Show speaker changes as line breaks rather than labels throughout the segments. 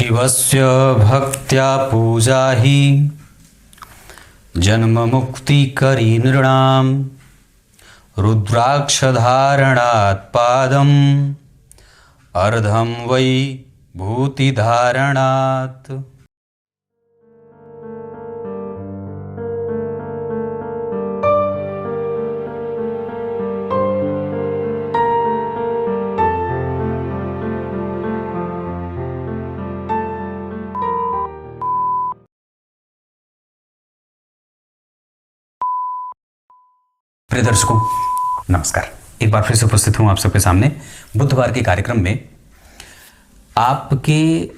शिवस्य भक्त्या पूजा हि जन्ममुक्तिकरी नृणां रुद्राक्षधारणात् पादम् अर्धं वै भूतिधारणात्। प्रिय दर्शकों नमस्कार, एक बार फिर से उपस्थित हूं आप सबके सामने बुधवार के कार्यक्रम में। आपके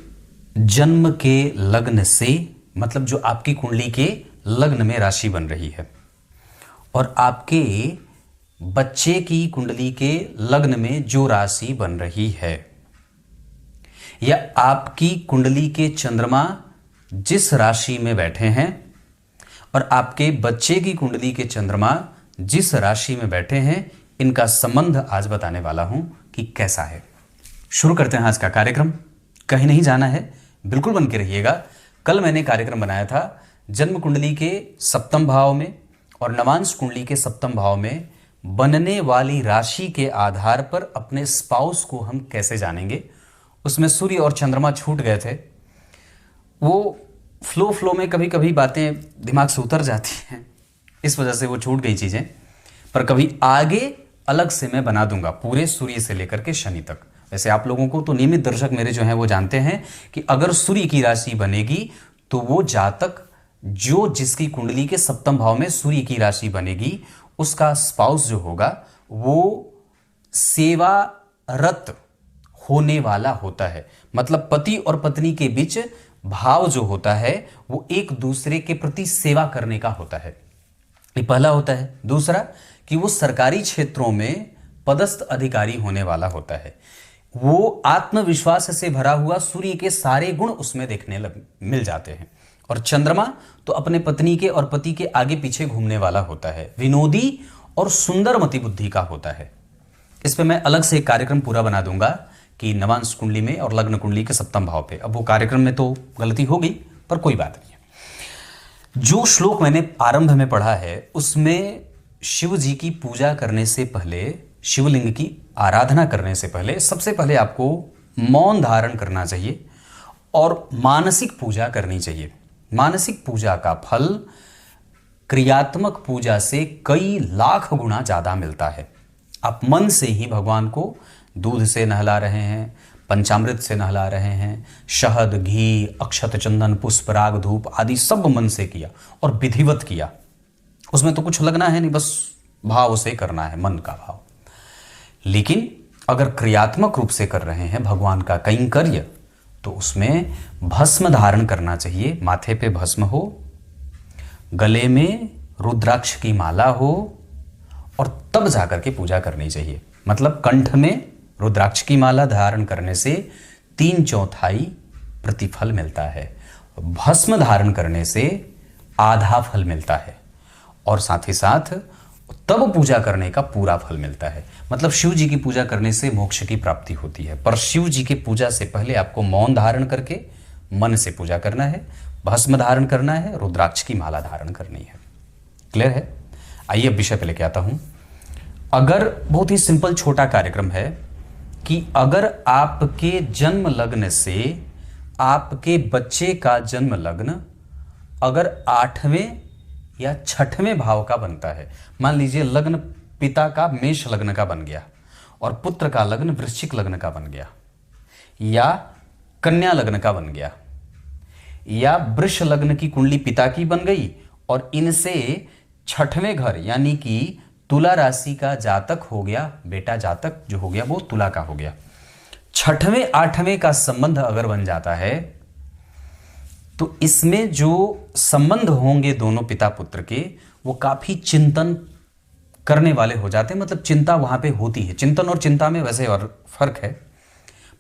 जन्म के लग्न से मतलब जो आपकी कुंडली के लग्न में राशि बन रही है और आपके बच्चे की कुंडली के लग्न में जो राशि बन रही है, या आपकी कुंडली के चंद्रमा जिस राशि में बैठे हैं और आपके बच्चे की कुंडली के चंद्रमा जिस राशि में बैठे हैं, इनका संबंध आज बताने वाला हूं कि कैसा है। शुरू करते हैं आज का कार्यक्रम। कहीं नहीं जाना है, बिल्कुल बन के रहिएगा। कल मैंने कार्यक्रम बनाया था जन्म कुंडली के सप्तम भाव में और नवांश कुंडली के सप्तम भाव में बनने वाली राशि के आधार पर अपने स्पाउस को हम कैसे जानेंगे। उसमें सूर्य और चंद्रमा छूट गए थे। वो फ्लो में कभी कभी बातें दिमाग से उतर जाती हैं, इस वजह से वो छूट गई चीजें। पर कभी आगे अलग से मैं बना दूंगा पूरे सूर्य से लेकर के शनि तक। वैसे आप लोगों को तो नियमित दर्शक मेरे जो हैं वो जानते हैं कि अगर सूर्य की राशि बनेगी तो वो जातक जो जिसकी कुंडली के सप्तम भाव में सूर्य की राशि बनेगी, उसका स्पाउस जो होगा वो सेवारत होने वाला होता है। मतलब पति और पत्नी के बीच भाव जो होता है वो एक दूसरे के प्रति सेवा करने का होता है, ये पहला होता है। दूसरा कि वो सरकारी क्षेत्रों में पदस्थ अधिकारी होने वाला होता है। वो आत्मविश्वास से भरा हुआ सूर्य के सारे गुण उसमें देखने मिल जाते हैं। और चंद्रमा तो अपने पत्नी के और पति के आगे पीछे घूमने वाला होता है, विनोदी और सुंदर मति बुद्धि का होता है। इस पे मैं अलग से एक कार्यक्रम पूरा बना दूंगा कि नवांश कुंडली में और लग्न कुंडली के सप्तम भाव पे। अब वो कार्यक्रम में तो गलती हो गई, पर कोई बात नहीं। जो श्लोक मैंने आरंभ में पढ़ा है उसमें शिव जी की पूजा करने से पहले, शिवलिंग की आराधना करने से पहले सबसे पहले आपको मौन धारण करना चाहिए और मानसिक पूजा करनी चाहिए। मानसिक पूजा का फल क्रियात्मक पूजा से कई लाख गुना ज्यादा मिलता है। आप मन से ही भगवान को दूध से नहला रहे हैं, पंचामृत से नहला रहे हैं, शहद, घी, अक्षत, चंदन, पुष्प, राग, धूप आदि सब मन से किया और विधिवत किया। उसमें तो कुछ लगना है नहीं, बस भाव से करना है, मन का भाव। लेकिन अगर क्रियात्मक रूप से कर रहे हैं भगवान का कैंकर्य, तो उसमें भस्म धारण करना चाहिए। माथे पे भस्म हो, गले में रुद्राक्ष की माला हो और तब जाकर के पूजा करनी चाहिए। मतलब कंठ में रुद्राक्ष की माला धारण करने से 3/4 प्रतिफल मिलता है, भस्म धारण करने से आधा फल मिलता है और साथ ही साथ तब पूजा करने का पूरा फल मिलता है। मतलब शिव जी की पूजा करने से मोक्ष की प्राप्ति होती है। पर शिव जी की पूजा से पहले आपको मौन धारण करके मन से पूजा करना है, भस्म धारण करना है, रुद्राक्ष की माला धारण करनी है। क्लियर है? आइए अब विषय पे लेके आता हूं। अगर बहुत ही सिंपल छोटा कार्यक्रम है कि अगर आपके जन्म लग्न से आपके बच्चे का जन्म लग्न अगर 8वें या 6वें भाव का बनता है, मान लीजिए लग्न पिता का मेष लग्न का बन गया और पुत्र का लग्न वृश्चिक लग्न का बन गया, या कन्या लग्न का बन गया, या वृष लग्न की कुंडली पिता की बन गई और इनसे 6वें घर यानी कि तुला राशि का जातक हो गया, बेटा जातक जो हो गया वो तुला का हो गया। 6वें 8वें का संबंध अगर बन जाता है तो इसमें जो संबंध होंगे दोनों पिता पुत्र के, वो काफी चिंतन करने वाले हो जाते हैं। मतलब चिंता वहां पे होती है। चिंतन और चिंता में वैसे और फर्क है,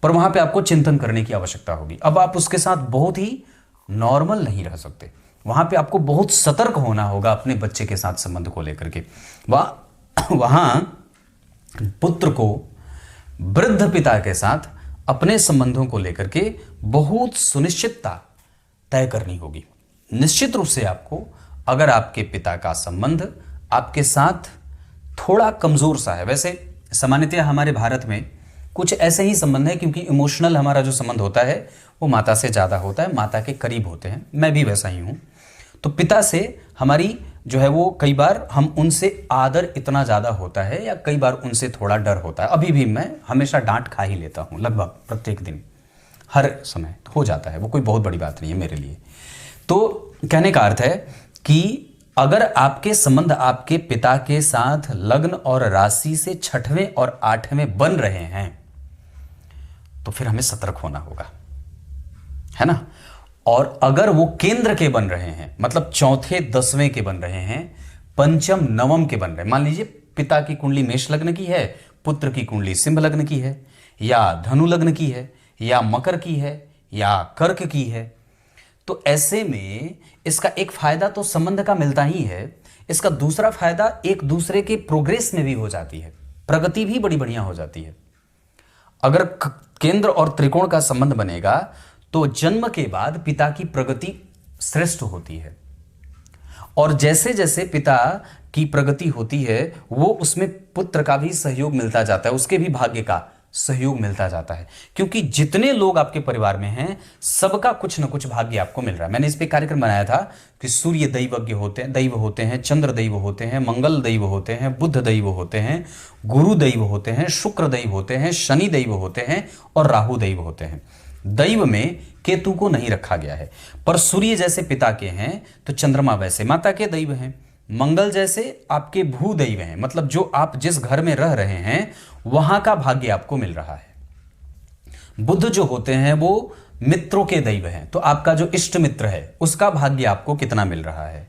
पर वहां पे आपको चिंतन करने की आवश्यकता होगी। अब आप उसके साथ बहुत ही नॉर्मल नहीं रह सकते, वहां पे आपको बहुत सतर्क होना होगा अपने बच्चे के साथ संबंध को लेकर के। वहां पुत्र को वृद्ध पिता के साथ अपने संबंधों को लेकर के बहुत सुनिश्चितता तय करनी होगी। निश्चित रूप से आपको, अगर आपके पिता का संबंध आपके साथ थोड़ा कमजोर सा है, वैसे सामान्यतः हमारे भारत में कुछ ऐसे ही संबंध है, क्योंकि इमोशनल हमारा जो संबंध होता है वो माता से ज़्यादा होता है, माता के करीब होते हैं, मैं भी वैसा ही हूँ। तो पिता से हमारी जो है वो कई बार हम उनसे आदर इतना ज़्यादा होता है, या कई बार उनसे थोड़ा डर होता है। अभी भी मैं हमेशा डांट खा ही लेता हूँ, लगभग प्रत्येक दिन, हर समय हो जाता है, वो कोई बहुत बड़ी बात नहीं है मेरे लिए। तो कहने का अर्थ है कि अगर आपके संबंध आपके पिता के साथ लग्न और राशि से 6वें और 8वें बन रहे हैं, तो फिर हमें सतर्क होना होगा, है ना। और अगर वो केंद्र के बन रहे हैं, मतलब 4थे 10वें के बन रहे हैं, 5म 9म के बन रहे हैं, मान लीजिए पिता की कुंडली मेष लग्न की है, पुत्र की कुंडली सिंह लग्न की है, या धनु लग्न की है, या मकर की है, या कर्क की है, तो ऐसे में इसका एक फायदा तो संबंध का मिलता ही है, इसका दूसरा फायदा एक दूसरे के प्रोग्रेस में भी हो जाती है, प्रगति भी बड़ी बढ़िया हो जाती है। अगर केंद्र और त्रिकोण का संबंध बनेगा तो जन्म के बाद पिता की प्रगति श्रेष्ठ होती है, और जैसे जैसे पिता की प्रगति होती है वो उसमें पुत्र का भी सहयोग मिलता जाता है, उसके भी भाग्य का सहयोग मिलता जाता है, क्योंकि जितने लोग आपके परिवार में हैं सबका कुछ न कुछ भाग्य आपको मिल रहा है। मैंने इस पे कार्यक्रम बनाया था कि सूर्य दैवज्ञ होते हैं, दैव होते हैं, चंद्र दैव होते हैं, मंगल दैव होते हैं, बुध दैव होते हैं, गुरु दैव होते हैं, शुक्र दैव होते हैं, शनि दैव होते हैं, और राहु दैव होते हैं। दैव में केतु को नहीं रखा गया है, पर सूर्य जैसे पिता के हैं तो चंद्रमा वैसे माता के दैव हैं, मंगल जैसे आपके भूदैव हैं, मतलब जो आप जिस घर में रह रहे हैं वहां का भाग्य आपको मिल रहा है। बुध जो होते हैं वो मित्रों के दैव हैं, तो आपका जो इष्ट मित्र है उसका भाग्य आपको कितना मिल रहा है।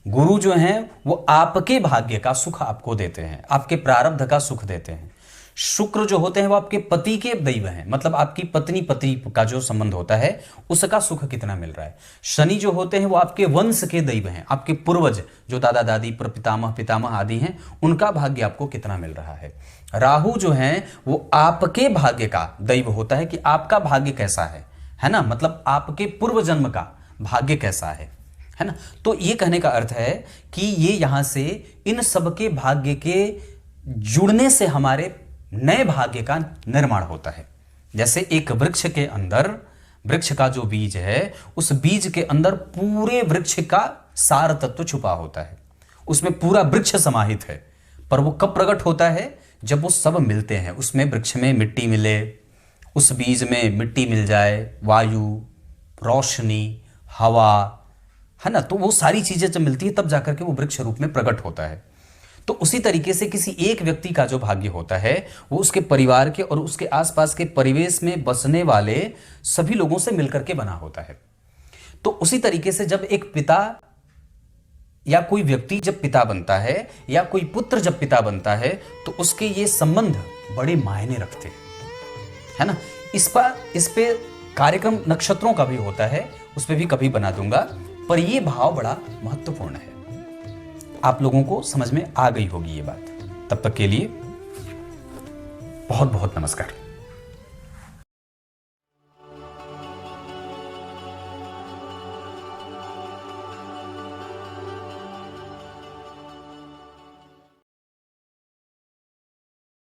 गुरु जो हैं वो आपके भाग्य का सुख आपको देते हैं, आपके प्रारब्ध का सुख देते हैं। शुक्र जो होते हैं वो आपके पति के दैव हैं, मतलब आपकी पत्नी पति का जो संबंध होता है उसका सुख कितना मिल रहा है। शनि जो होते हैं वो आपके वंश के दैव हैं, आपके पूर्वज जो दादा दादी प्रपितामह पितामह आदि हैं उनका भाग्य आपको कितना मिल रहा है। राहु जो हैं वो आपके भाग्य का दैव होता है कि आपका भाग्य कैसा है ना, मतलब आपके पूर्व जन्म का भाग्य कैसा है ना। तो ये कहने का अर्थ है कि ये यहां से इन सबके भाग्य के जुड़ने से हमारे नए भाग्य का निर्माण होता है। जैसे एक वृक्ष के अंदर, वृक्ष का जो बीज है उस बीज के अंदर पूरे वृक्ष का सार तत्व छुपा होता है, उसमें पूरा वृक्ष समाहित है, पर वो कब प्रकट होता है, जब वो सब मिलते हैं। उसमें वृक्ष में मिट्टी मिले, उस बीज में मिट्टी मिल जाए, वायु, रोशनी, हवा, है ना, तो वो सारी चीजें जब मिलती है तब जाकर के वो वृक्ष रूप में प्रकट होता है। तो उसी तरीके से किसी एक व्यक्ति का जो भाग्य होता है वो उसके परिवार के और उसके आसपास के परिवेश में बसने वाले सभी लोगों से मिलकर के बना होता है। तो उसी तरीके से जब एक पिता या कोई व्यक्ति जब पिता बनता है या कोई पुत्र जब पिता बनता है तो उसके ये संबंध बड़े मायने रखते हैं, है ना। इस पे कार्यक्रम नक्षत्रों का भी होता है, उस पर भी कभी बना दूंगा, पर यह भाव बड़ा महत्वपूर्ण है। आप लोगों को समझ में आ गई होगी ये बात। तब तक के लिए बहुत बहुत नमस्कार।